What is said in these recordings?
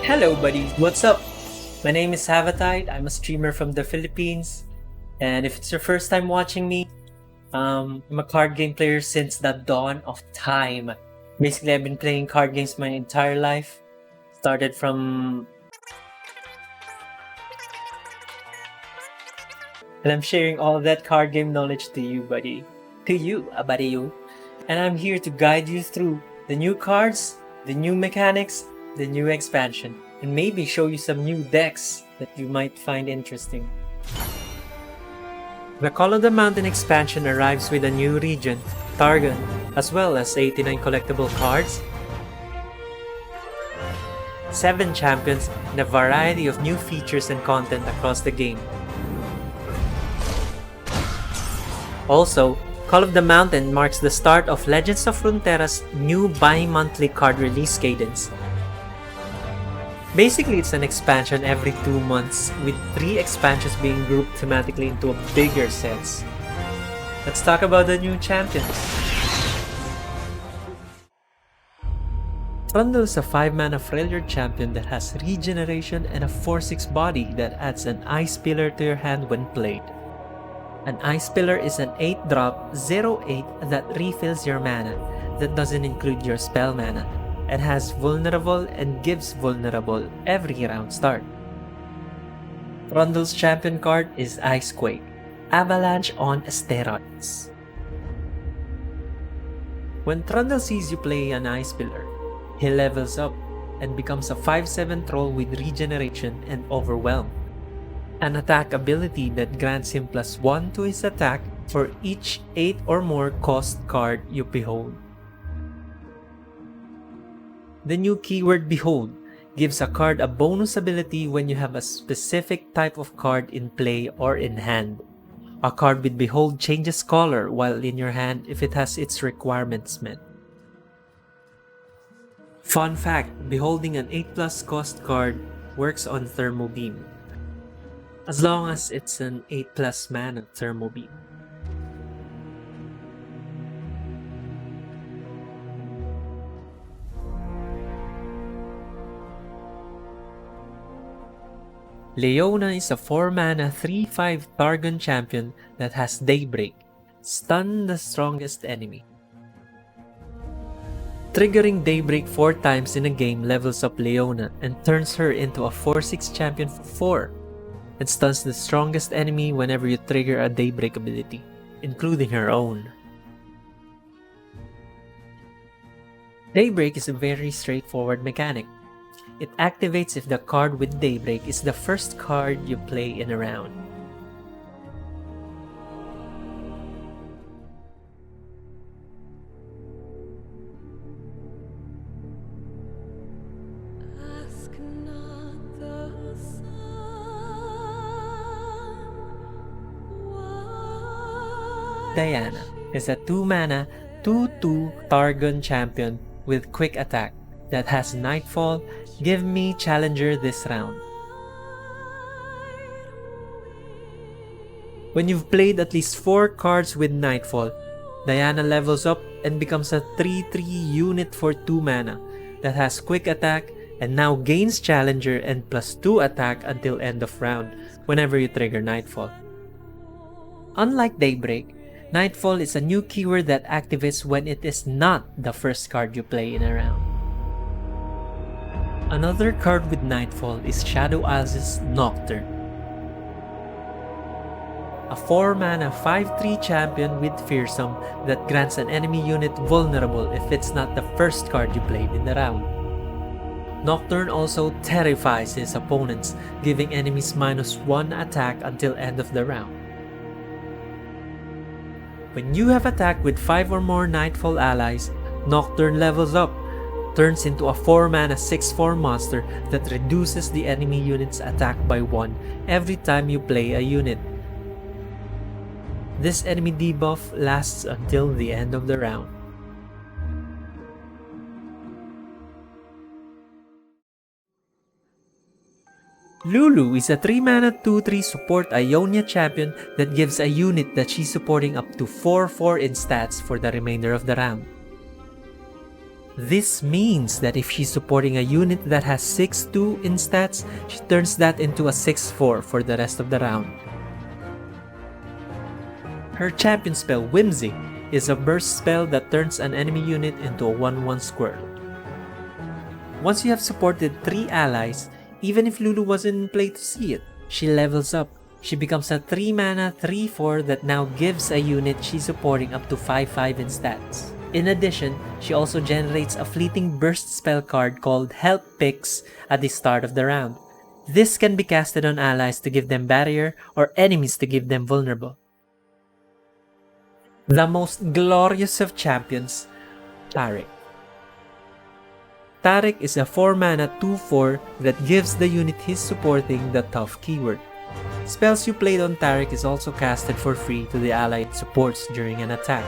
Hello buddies, what's up? My name is HAVATITE, I'm a streamer from the Philippines, and if it's your first time watching me, I'm a card game player since the dawn of time. Basically, I've been playing card games my entire life. Started from... And I'm sharing all that card game knowledge to you, buddy. To you, buddy you. And I'm here to guide you through the new cards, the new mechanics, the new expansion, and maybe show you some new decks that you might find interesting. The Call of the Mountain expansion arrives with a new region, Targon, as well as 89 collectible cards, 7 champions, and a variety of new features and content across the game. Also, Call of the Mountain marks the start of Legends of Runeterra's new bi-monthly card release cadence. Basically, it's an expansion every 2 months, with 3 expansions being grouped thematically into a bigger sense. Let's talk about the new champions. Trundle is a 5-mana Freljord champion that has regeneration and a 4/6 body that adds an Ice Pillar to your hand when played. An Ice Pillar is an 8-drop 0/8 that refills your mana, that doesn't include your spell mana, and has vulnerable and gives vulnerable every round start. Trundle's champion card is Icequake, Avalanche on steroids. When Trundle sees you play an Ice Pillar, he levels up and becomes a 5/7 troll with regeneration and overwhelm, an attack ability that grants him +1 to his attack for each 8 or more cost card you behold. The new keyword Behold gives a card a bonus ability when you have a specific type of card in play or in hand. A card with Behold changes color while in your hand if it has its requirements met. Fun fact, beholding an 8+ cost card works on Thermo Beam, as long as it's an 8+ mana Thermo Beam. Leona is a 4-mana 3/5 Targon champion that has Daybreak, stun the strongest enemy. Triggering Daybreak 4 times in a game levels up Leona and turns her into a 4/6 champion for 4, and stuns the strongest enemy whenever you trigger a Daybreak ability, including her own. Daybreak is a very straightforward mechanic. It activates if the card with Daybreak is the first card you play in a round. Diana is a 2-mana 2/2 Targon champion with quick attack that has Nightfall, give me Challenger this round. When you've played at least 4 cards with Nightfall, Diana levels up and becomes a 3/3 unit for 2 mana that has quick attack and now gains Challenger and +2 attack until end of round whenever you trigger Nightfall. Unlike Daybreak, Nightfall is a new keyword that activates when it is not the first card you play in a round. Another card with Nightfall is Shadow Isles' Nocturne, a 4-mana 5/3 champion with Fearsome that grants an enemy unit vulnerable if it's not the first card you played in the round. Nocturne also terrifies his opponents, giving enemies -1 attack until end of the round. When you have attacked with 5 or more Nightfall allies, Nocturne levels up, turns into a 4-mana 6/4 monster that reduces the enemy unit's attack by 1 every time you play a unit. This enemy debuff lasts until the end of the round. Lulu is a 3-mana 2/3 support Ionia champion that gives a unit that she's supporting up to 4/4 in stats for the remainder of the round. This means that if she's supporting a unit that has 6-2 in stats, she turns that into a 6-4 for the rest of the round. Her champion spell, Whimsy, is a burst spell that turns an enemy unit into a 1-1 squirrel. Once you have supported 3 allies, even if Lulu wasn't in play to see it, she levels up. She becomes a 3 mana 3-4 that now gives a unit she's supporting up to 5-5 in stats. In addition, she also generates a fleeting burst spell card called Help Picks at the start of the round. This can be casted on allies to give them barrier or enemies to give them vulnerable. The most glorious of champions, Taric. Taric is a 4 mana 2-4 that gives the unit he's supporting the tough keyword. Spells you played on Taric is also casted for free to the ally it supports during an attack.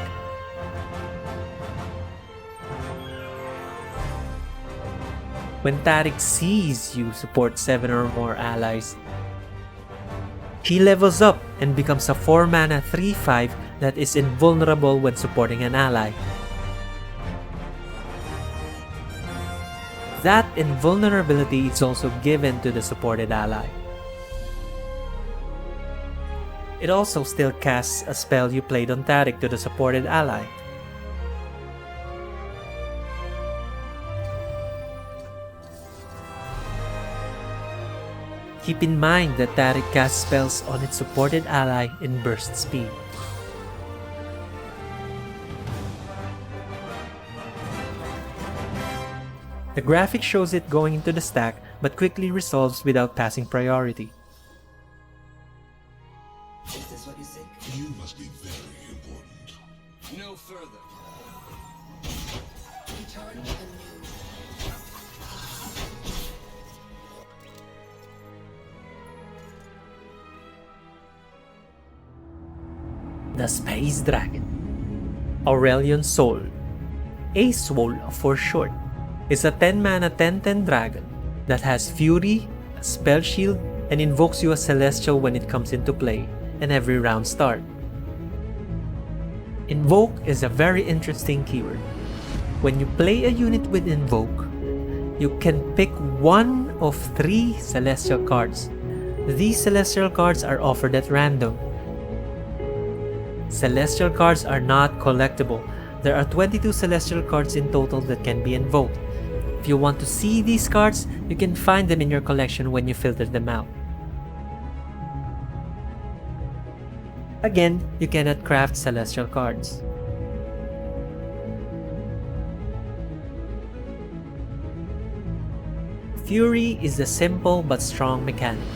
When Taric sees you support 7 or more allies, she levels up and becomes a 4 mana 3-5 that is invulnerable when supporting an ally. That invulnerability is also given to the supported ally. It also still casts a spell you played on Taric to the supported ally. Keep in mind that Taric casts spells on its supported ally in burst speed. The graphic shows it going into the stack, but quickly resolves without passing priority. Is this what you think? You must be very important. No further. Return anew. The Space Dragon, Aurelion Sol, A-Swole for short, is a 10 mana 10/10 dragon that has Fury, a Spellshield, and invokes you a Celestial when it comes into play, and every round start. Invoke is a very interesting keyword. When you play a unit with Invoke, you can pick one of 3 Celestial cards. These Celestial cards are offered at random. Celestial cards are not collectible. There are 22 Celestial cards in total that can be invoked. If you want to see these cards, you can find them in your collection when you filter them out. Again, you cannot craft Celestial cards. Fury is a simple but strong mechanic.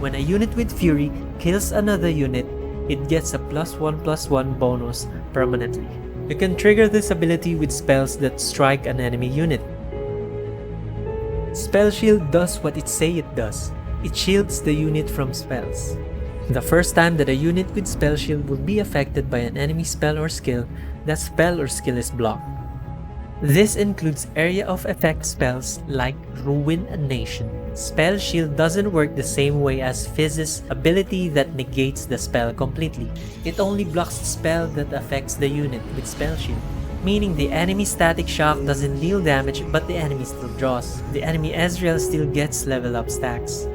When a unit with Fury kills another unit, it gets a +1/+1 bonus permanently. You can trigger this ability with spells that strike an enemy unit. Spellshield does what it say it does. It shields the unit from spells. The first time that a unit with Spellshield will be affected by an enemy spell or skill, that spell or skill is blocked. This includes area of effect spells like Ruin a Nation. Spellshield doesn't work the same way as Fizz's ability that negates the spell completely. It only blocks the spell that affects the unit with Spellshield, meaning the enemy static shock doesn't deal damage but the enemy still draws. The enemy Ezreal still gets level up stacks.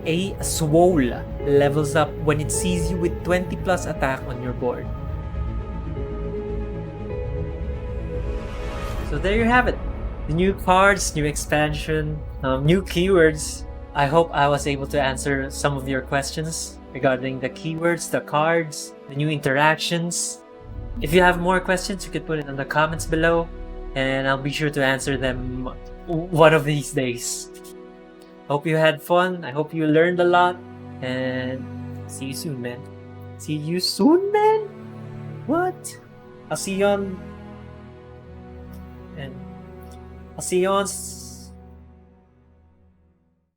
A-Swole levels up when it sees you with 20+ attack on your board. So there you have it. The new cards, new expansion, new keywords. I hope I was able to answer some of your questions regarding the keywords, the cards, the new interactions. If you have more questions, you can put it in the comments below and I'll be sure to answer them one of these days. Hope you had fun. I hope you learned a lot and see you soon, man. See you soon, man? What? I'll see you on